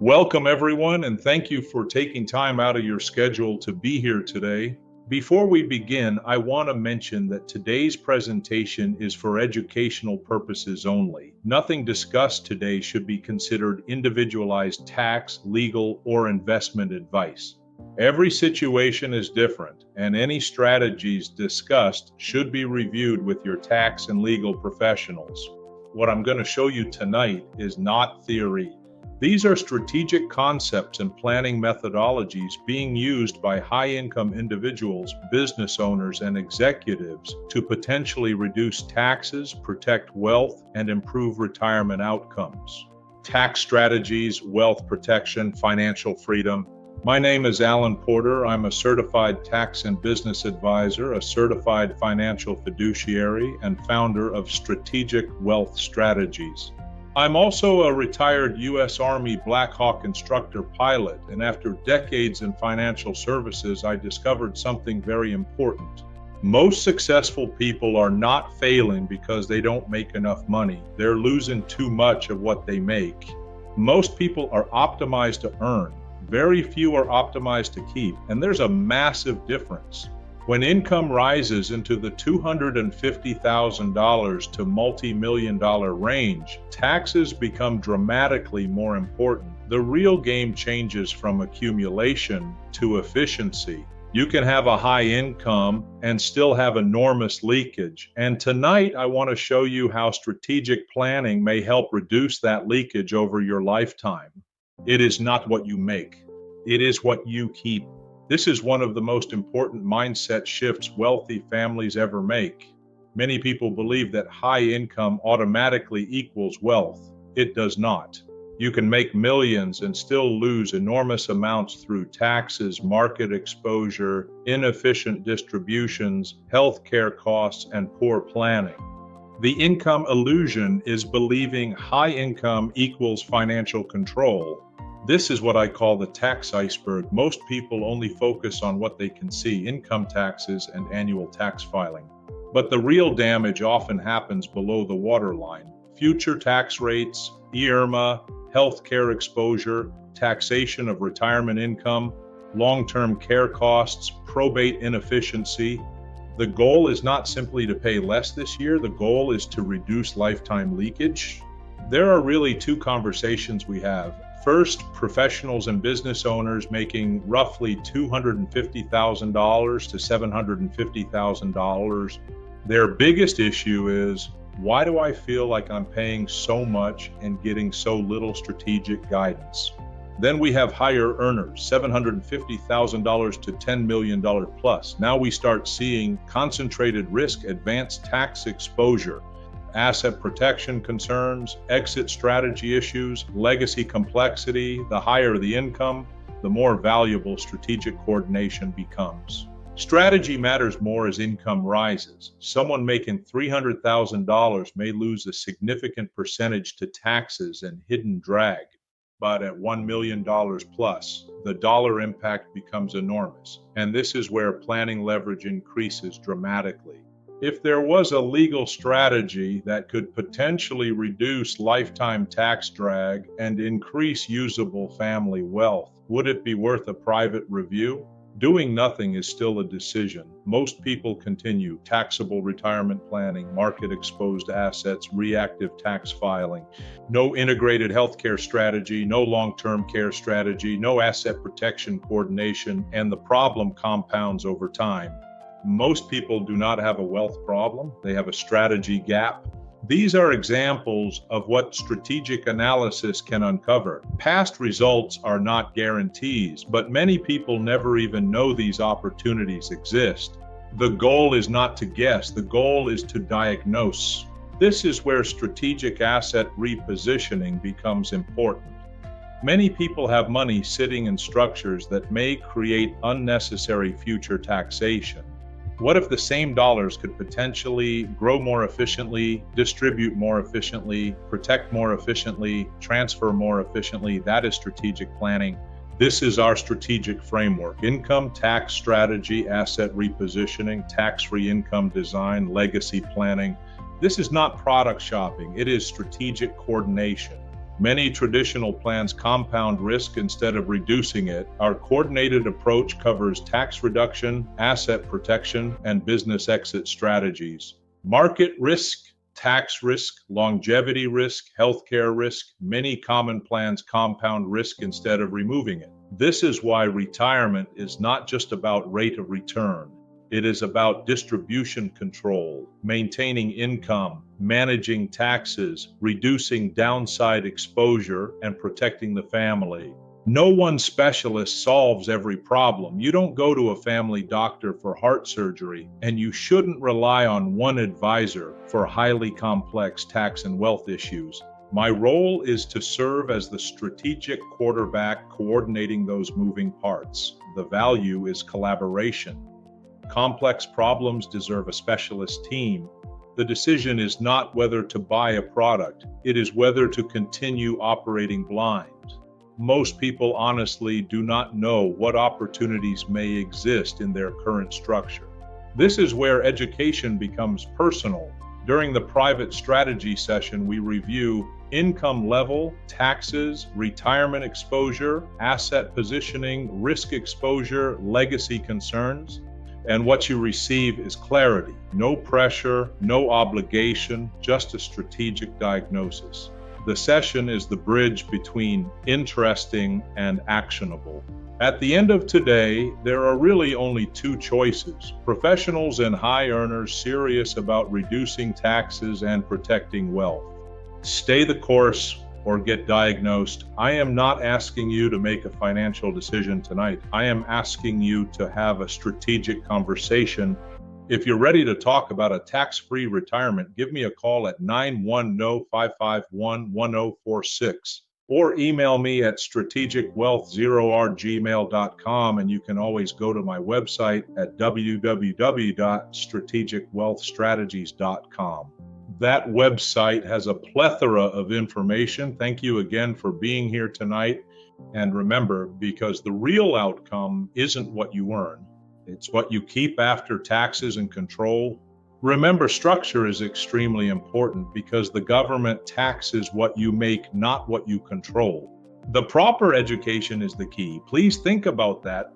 Welcome, everyone, and thank you for taking time out of your schedule to be here today. Before we begin, I want to mention that today's presentation is for educational purposes only. Nothing discussed today should be considered individualized tax, legal, or investment advice. Every situation is different, and any strategies discussed should be reviewed with your tax and legal professionals. What I'm going to show you tonight is not theory. These are strategic concepts and planning methodologies being used by high-income individuals, business owners, and executives to potentially reduce taxes, protect wealth, and improve retirement outcomes. Tax strategies, wealth protection, financial freedom. My name is Alan Porter. I'm a certified tax and business advisor, a certified financial fiduciary, and founder of Strategic Wealth Strategies. I'm also a retired U.S. Army Black Hawk instructor pilot, and after decades in financial services, I discovered something very important. Most successful people are not failing because they don't make enough money. They're losing too much of what they make. Most people are optimized to earn. Very few are optimized to keep, and there's a massive difference. When income rises into the $250,000 to multi-million-dollar range, taxes become dramatically more important. The real game changes from accumulation to efficiency. You can have a high income and still have enormous leakage. And tonight, I want to show you how strategic planning may help reduce that leakage over your lifetime. It is not what you make. It is what you keep. This is one of the most important mindset shifts wealthy families ever make. Many people believe that high income automatically equals wealth. It does not. You can make millions and still lose enormous amounts through taxes, market exposure, inefficient distributions, healthcare costs, and poor planning. The income illusion is believing high income equals financial control. This is what I call the tax iceberg. Most people only focus on what they can see, income taxes and annual tax filing. But the real damage often happens below the waterline. Future tax rates, IRMA, healthcare exposure, taxation of retirement income, long-term care costs, probate inefficiency. The goal is not simply to pay less this year. The goal is to reduce lifetime leakage. There are really two conversations we have. First, professionals and business owners making roughly $250,000 to $750,000. Their biggest issue is, why do I feel like I'm paying so much and getting so little strategic guidance? Then we have higher earners, $750,000 to $10 million plus. Now we start seeing concentrated risk, advanced tax exposure, asset protection concerns, exit strategy issues, legacy complexity. The higher the income, the more valuable strategic coordination becomes. Strategy matters more as income rises. Someone making $300,000 may lose a significant percentage to taxes and hidden drag. But at $1 million plus, the dollar impact becomes enormous. And this is where planning leverage increases dramatically. If there was a legal strategy that could potentially reduce lifetime tax drag and increase usable family wealth, would it be worth a private review? Doing nothing is still a decision. Most people continue taxable retirement planning, market exposed assets, reactive tax filing, no integrated healthcare strategy, no long-term care strategy, no asset protection coordination, and the problem compounds over time. Most people do not have a wealth problem. They have a strategy gap. These are examples of what strategic analysis can uncover. Past results are not guarantees, but many people never even know these opportunities exist. The goal is not to guess. The goal is to diagnose. This is where strategic asset repositioning becomes important. Many people have money sitting in structures that may create unnecessary future taxation. What if the same dollars could potentially grow more efficiently, distribute more efficiently, protect more efficiently, transfer more efficiently? That is strategic planning. This is our strategic framework: income, tax strategy, asset repositioning, tax-free income design, legacy planning. This is not product shopping. It is strategic coordination. Many traditional plans compound risk instead of reducing it. Our coordinated approach covers tax reduction, asset protection, and business exit strategies. Market risk, tax risk, longevity risk, healthcare risk, many common plans compound risk instead of removing it. This is why retirement is not just about rate of return. It is about distribution control, maintaining income, managing taxes, reducing downside exposure, and protecting the family. No one specialist solves every problem. You don't go to a family doctor for heart surgery, and you shouldn't rely on one advisor for highly complex tax and wealth issues. My role is to serve as the strategic quarterback coordinating those moving parts. The value is collaboration. Complex problems deserve a specialist team. The decision is not whether to buy a product, it is whether to continue operating blind. Most people honestly do not know what opportunities may exist in their current structure. This is where education becomes personal. During the private strategy session, we review income level, taxes, retirement exposure, asset positioning, risk exposure, legacy concerns. And what you receive is clarity, no pressure, no obligation, just a strategic diagnosis. The session is the bridge between interesting and actionable. At the end of today, there are really only two choices: professionals and high earners serious about reducing taxes and protecting wealth. Stay the course or get diagnosed. I am not asking you to make a financial decision tonight. I am asking you to have a strategic conversation. If you're ready to talk about a tax-free retirement, give me a call at 910-551-1046 or email me at strategicwealth0@gmail.com, and you can always go to my website at www.strategicwealthstrategies.com. That website has a plethora of information. Thank you again for being here tonight. And remember, because the real outcome isn't what you earn, it's what you keep after taxes and control. Remember, structure is extremely important because the government taxes what you make, not what you control. The proper education is the key. Please think about that.